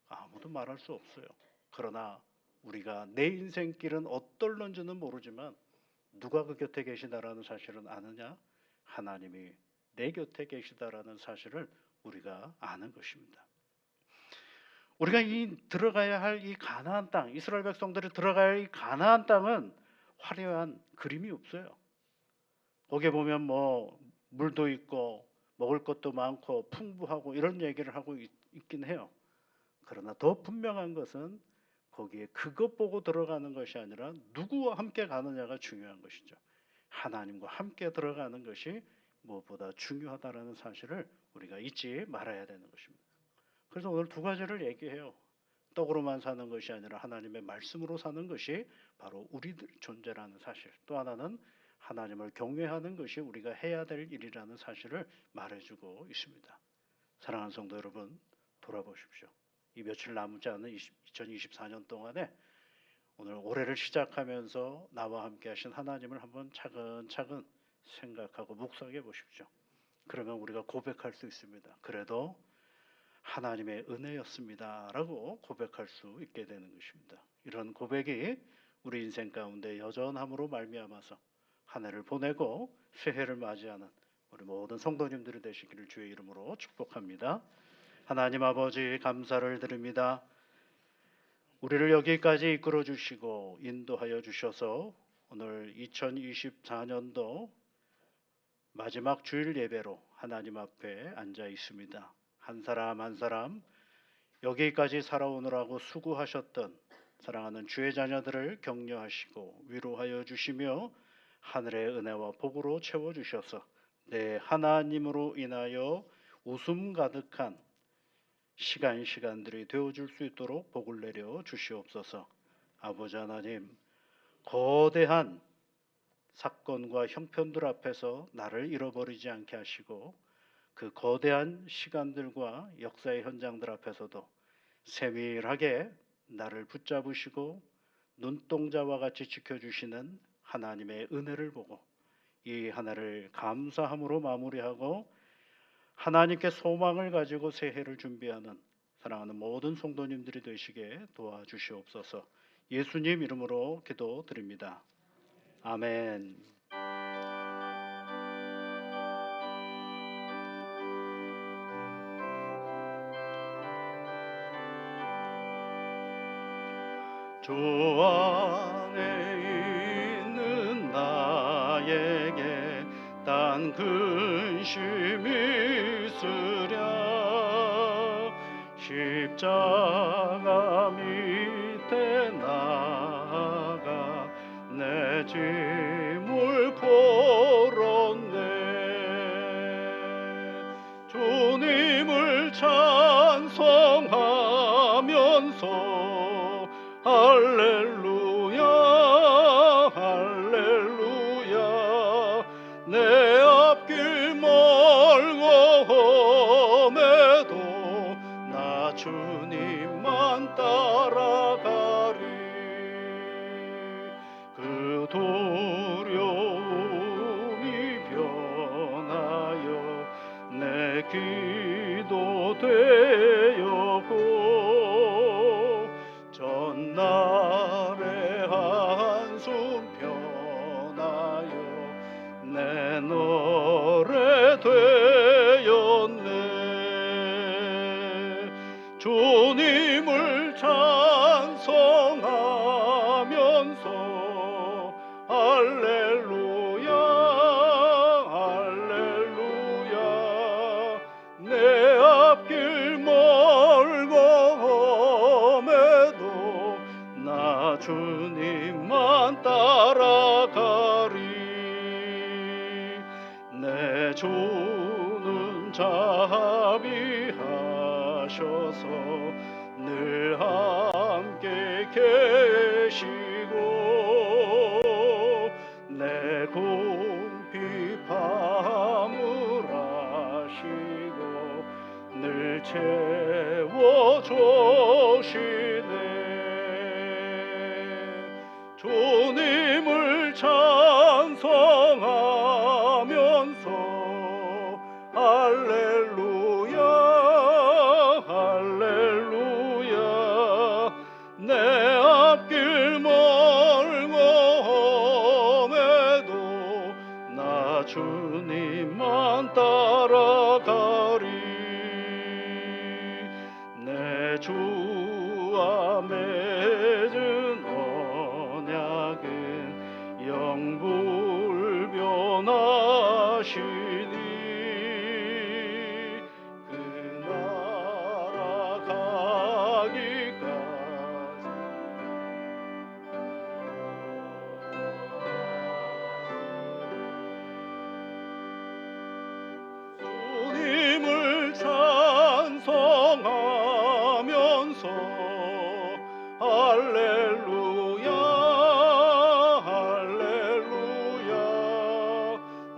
아무도 말할 수 없어요. 그러나 우리가 내 인생길은 어떨런지는 모르지만 누가 그 곁에 계시다라는 사실은 아느냐? 하나님이 내 곁에 계시다라는 사실을 우리가 아는 것입니다. 우리가 들어가야 할 이 가나안 땅, 이스라엘 백성들이 들어가야 할 이 가나안 땅은 화려한 그림이 없어요. 거기에 보면 뭐 물도 있고 먹을 것도 많고 풍부하고 이런 얘기를 하고 있긴 해요. 그러나 더 분명한 것은 거기에 그것 보고 들어가는 것이 아니라 누구와 함께 가느냐가 중요한 것이죠. 하나님과 함께 들어가는 것이 무엇보다 중요하다라는 사실을 우리가 잊지 말아야 되는 것입니다. 그래서 오늘 두 가지를 얘기해요. 떡으로만 사는 것이 아니라 하나님의 말씀으로 사는 것이 바로 우리들 존재라는 사실. 또 하나는 하나님을 경외하는 것이 우리가 해야 될 일이라는 사실을 말해주고 있습니다. 사랑하는 성도 여러분, 돌아보십시오. 이 며칠 남지 않은 2024년 동안에 오늘 올해를 시작하면서 나와 함께 하신 하나님을 한번 차근차근 생각하고 묵상해 보십시오. 그러면 우리가 고백할 수 있습니다. 그래도 하나님의 은혜였습니다 라고 고백할 수 있게 되는 것입니다. 이런 고백이 우리 인생 가운데 여전함으로 말미암아서 한 해를 보내고 새해를 맞이하는 우리 모든 성도님들이 되시기를 주의 이름으로 축복합니다. 하나님 아버지 감사를 드립니다. 우리를 여기까지 이끌어 주시고 인도하여 주셔서 오늘 2024년도 마지막 주일 예배로 하나님 앞에 앉아 있습니다. 한 사람 한 사람 여기까지 살아오느라고 수고하셨던 사랑하는 주의 자녀들을 격려하시고 위로하여 주시며 하늘의 은혜와 복으로 채워주셔서 내 하나님으로 인하여 웃음 가득한 시간들이 되어줄 수 있도록 복을 내려 주시옵소서. 아버지 하나님, 거대한 사건과 형편들 앞에서 나를 잃어버리지 않게 하시고 그 거대한 시간들과 역사의 현장들 앞에서도 세밀하게 나를 붙잡으시고 눈동자와 같이 지켜주시는 하나님의 은혜를 보고 이 하나를 감사함으로 마무리하고 하나님께 소망을 가지고 새해를 준비하는 사랑하는 모든 성도님들이 되시게 도와주시옵소서. 예수님 이름으로 기도드립니다. 아멘. 주 안에 있는 나에게 단 근심이 있으랴 십자가 밑에 나가 내 짐을 걸었네. 주님을 찬송하면서 할렐루야 할렐루야 내 앞길 멀고 주님만 따라가리. 그 두려움이 변하여 내 기도 되었고 전날의 한숨 변하여 내 노래 되었네. 주님을 찬송하면서 할렐루야 할렐루야 내 앞길 멀고 험해도 나 주님만 따라가리. 내 주는 자비하셔서 늘 함께 계시고 내 궁핍함을 아시고 늘 채워주시네. 주님을 찬송하면서 할렐루야 할렐루야 내 앞길 멀고 험해도 나 주님만 따라가리. 내 주와 맺은 언약은 영불변하시니 그 나라 가기까지 주님을 찬송하면서 할렐루야 할렐루야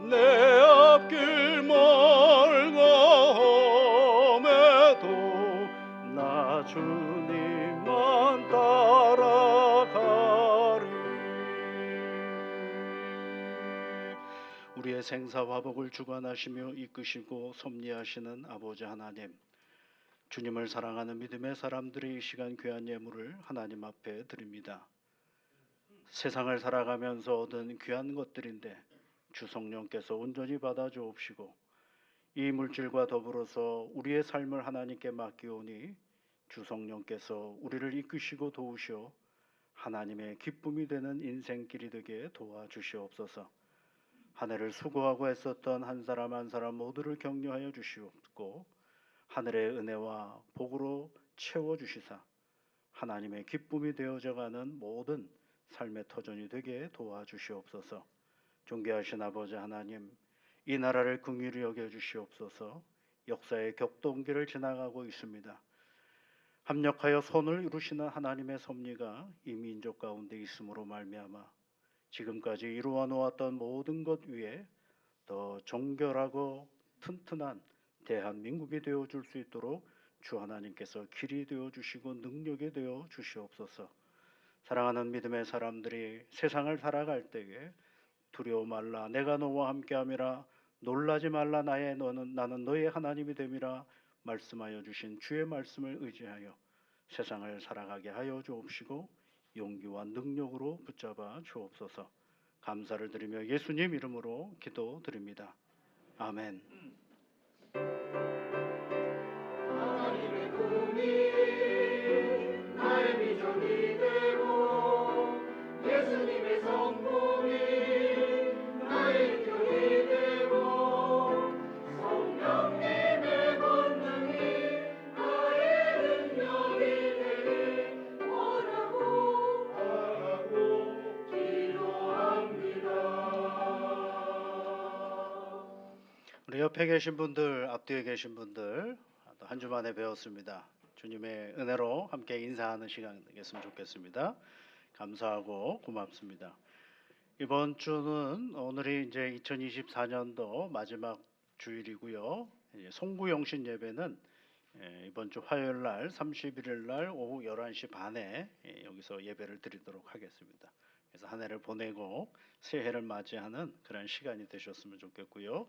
내 앞길 멀고 험해도 나 주님만 따라가리. 우리의 생사화복을 주관하시며 이끄시고 섭리하시는 아버지 하나님, 주님을 사랑하는 믿음의 사람들이 이 시간 귀한 예물을 하나님 앞에 드립니다. 세상을 살아가면서 얻은 귀한 것들인데 주 성령께서 온전히 받아 주옵시고 이 물질과 더불어서 우리의 삶을 하나님께 맡기오니 주 성령께서 우리를 이끄시고 도우시어 하나님의 기쁨이 되는 인생길이 되게 도와주시옵소서. 한 해를 수고하고 애썼던 한 사람 한 사람 모두를 격려하여 주시옵고 하늘의 은혜와 복으로 채워주시사 하나님의 기쁨이 되어져가는 모든 삶의 터전이 되게 도와주시옵소서. 존귀하신 아버지 하나님, 이 나라를 긍휼히 여겨주시옵소서. 역사의 격동기를 지나가고 있습니다. 합력하여 선을 이루시는 하나님의 섭리가 이 민족 가운데 있음으로 말미암아 지금까지 이루어 놓았던 모든 것 위에 더 정결하고 튼튼한 대한민국이 되어줄 수 있도록 주 하나님께서 길이 되어주시고 능력이 되어주시옵소서. 사랑하는 믿음의 사람들이 세상을 살아갈 때에 두려워 말라 내가 너와 함께함이라 놀라지 말라 나는 너의 하나님이 됨이라 말씀하여 주신 주의 말씀을 의지하여 세상을 살아가게 하여 주옵시고 용기와 능력으로 붙잡아 주옵소서. 감사를 드리며 예수님 이름으로 기도드립니다. 아멘. 하나님의 꿈이 나의 비전이 되고 예수님의 성품이 나의 결이 되고 성령님의 권능이 나의 능력이 되길 원하고 기도합니다. 우리 옆에 계신 분들, 앞뒤에 계신 분들 한 주 만에 배웠습니다. 주님의 은혜로 함께 인사하는 시간 되겠으면 좋겠습니다. 감사하고 고맙습니다. 이번 주는 오늘이 이제 2024년도 마지막 주일이고요. 송구영신 예배는 이번 주 화요일 날 31일 날 오후 11시 반에 여기서 예배를 드리도록 하겠습니다. 그래서 한 해를 보내고 새해를 맞이하는 그런 시간이 되셨으면 좋겠고요.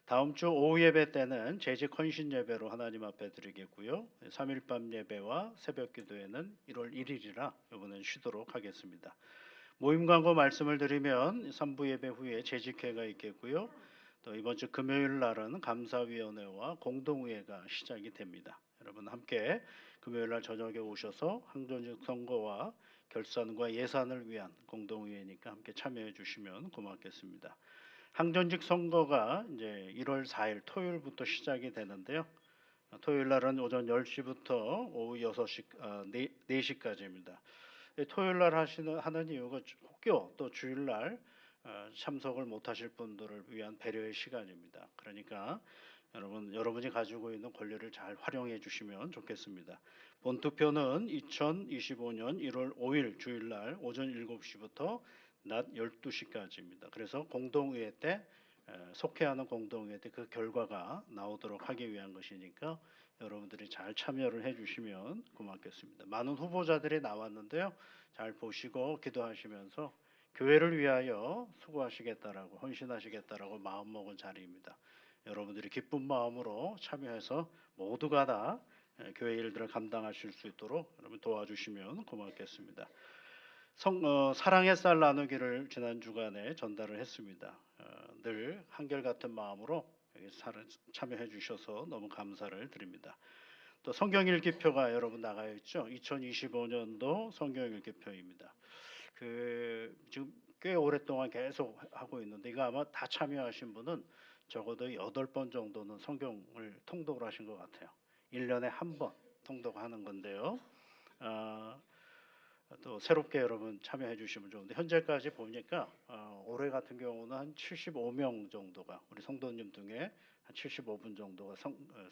다음 주 오후 예배 때는 재직 헌신 예배로 하나님 앞에 드리겠고요. 3일 밤 예배와 새벽 기도회는 1월 1일이라 이번엔 쉬도록 하겠습니다. 모임 광고 말씀을 드리면 3부 예배 후에 재직회가 있겠고요. 또 이번 주 금요일 날은 감사위원회와 공동의회가 시작이 됩니다. 여러분 함께 금요일 날 저녁에 오셔서 항전직 선거와 결산과 예산을 위한 공동의회니까 함께 참여해 주시면 고맙겠습니다. 항전직 선거가 이제 1월 4일 토요일부터 시작이 되는데요. 토요일 날은 오전 10시부터 오후 6시 4시까지입니다. 토요일 날 하는 이유가 혹여 또 주일 날 참석을 못 하실 분들을 위한 배려의 시간입니다. 그러니까 여러분이 가지고 있는 권리를 잘 활용해 주시면 좋겠습니다. 본투표는 2025년 1월 5일 주일 날 오전 7시부터 낮 12시까지입니다. 그래서 공동의회 때 속해하는 공동의회 때 그 결과가 나오도록 하기 위한 것이니까 여러분들이 잘 참여를 해주시면 고맙겠습니다. 많은 후보자들이 나왔는데요. 잘 보시고 기도하시면서 교회를 위하여 수고하시겠다라고 헌신하시겠다라고 마음먹은 자리입니다. 여러분들이 기쁜 마음으로 참여해서 모두가 다 교회 일들을 감당하실 수 있도록 여러분 도와주시면 고맙겠습니다. 사랑의 쌀 나누기를 지난 주간에 전달을 했습니다. 늘 한결같은 마음으로 여기 참여해 주셔서 너무 감사를 드립니다. 또 성경 읽기표가 여러분 나가 있죠. 2025년도 성경 읽기표입니다. 지금 꽤 오랫동안 계속 하고 있는데 이거 아마 다 참여하신 분은 적어도 8번 정도는 성경을 통독을 하신 것 같아요. 1년에 한 번 통독하는 건데요. 또 새롭게 여러분 참여해 주시면 좋은데 현재까지 보니까 올해 같은 경우는 한 75명 정도가 우리 성도님 중에 한 75분 정도가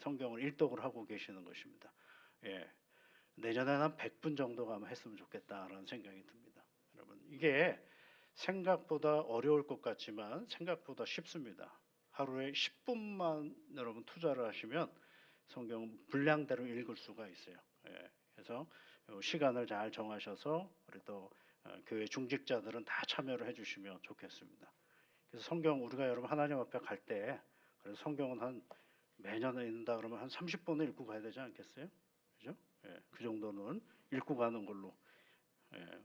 성경을 일독을 하고 계시는 것입니다. 예. 내년에는 한 100분 정도가 아마 했으면 좋겠다라는 생각이 듭니다. 여러분 이게 생각보다 어려울 것 같지만 생각보다 쉽습니다. 하루에 10분만 여러분 투자를 하시면 성경 분량대로 읽을 수가 있어요. 예. 그래서 시간을 잘 정하셔서 우리 또 교회 중직자들은 다 참여를 해주시면 좋겠습니다. 그래서 성경 우리가 여러분 하나님 앞에 갈 때 그래서 성경은 한 매년 읽는다 그러면 한 30번은 읽고 가야 되지 않겠어요? 그죠? 예, 그 정도는 읽고 가는 걸로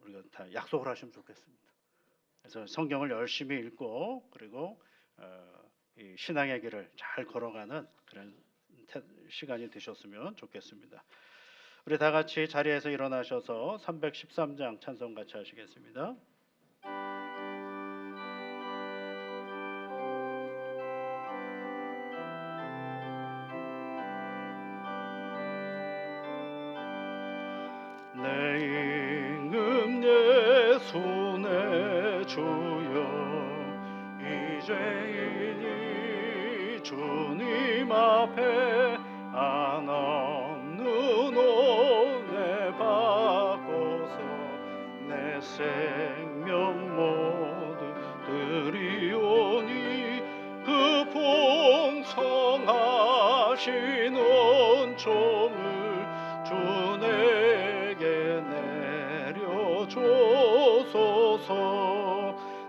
우리가 다 약속을 하시면 좋겠습니다. 그래서 성경을 열심히 읽고 그리고 이 신앙의 길을 잘 걸어가는 그런 시간이 되셨으면 좋겠습니다. 우리 다 같이 자리에서 일어나셔서 313장 찬송 같이 하시겠습니다. 내 임금 예수 내 주여 이제이니 주님 앞에 안 없는 은혜 받고서 내 생명 모두 드리오니 그 풍성하신 은총을 주 내게 내려줘소서.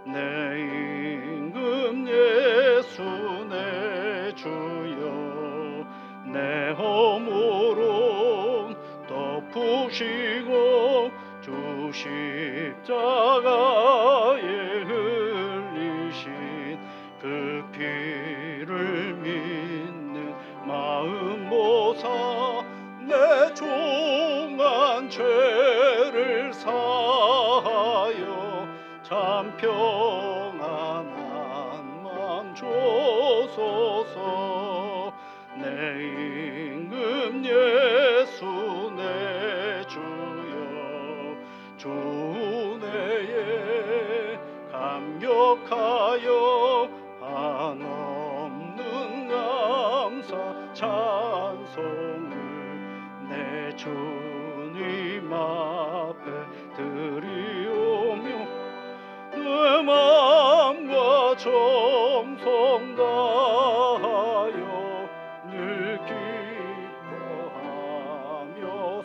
내 임금 예수 내 주여 내 허물은 덮으시고 주 십자가에 흘리신 그 피를 믿는 마음 모사 내 종한 죄를 사하여 참 평안한 맘 줘소서. 내 임금 예수 내 주여 주 은혜에 감격하여 한없는 감사 찬송을 내 주님 앞에 드리오며 내 마음과 정성 다하여 늘 기뻐하며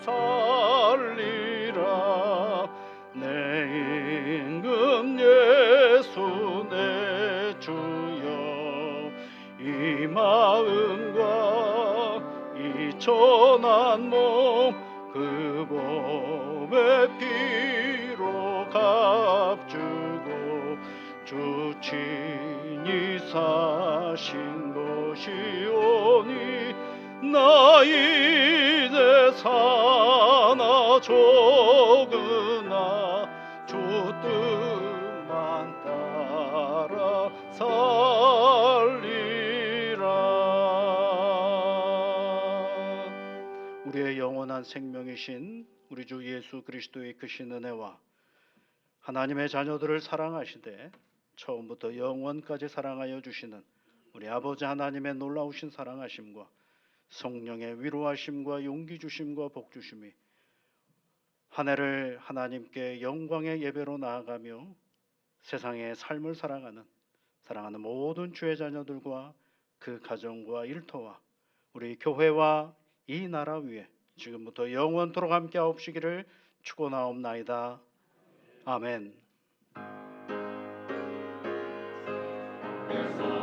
살리라. 내 임금 예수 내 주여, 이 마음과 이 천한 몸 그 몸의 피로 값주고 주 친히 사신 것이오니, 나 이제 사나 적으나 주 뜻만 따라 살리라. 우리의 영원한 생명이신 우리 주 예수 그리스도의 크신 은혜와 하나님의 자녀들을 사랑하시되 처음부터 영원까지 사랑하여 주시는 우리 아버지 하나님의 놀라우신 사랑하심과 성령의 위로하심과 용기 주심과 복 주심이 한 해를 하나님께 영광의 예배로 나아가며 세상의 삶을 사랑하는 모든 주의 자녀들과 그 가정과 일터와 우리 교회와 이 나라 위에 지금부터 영원토록 함께 하옵시기를 축원하옵나이다. 아멘. 예수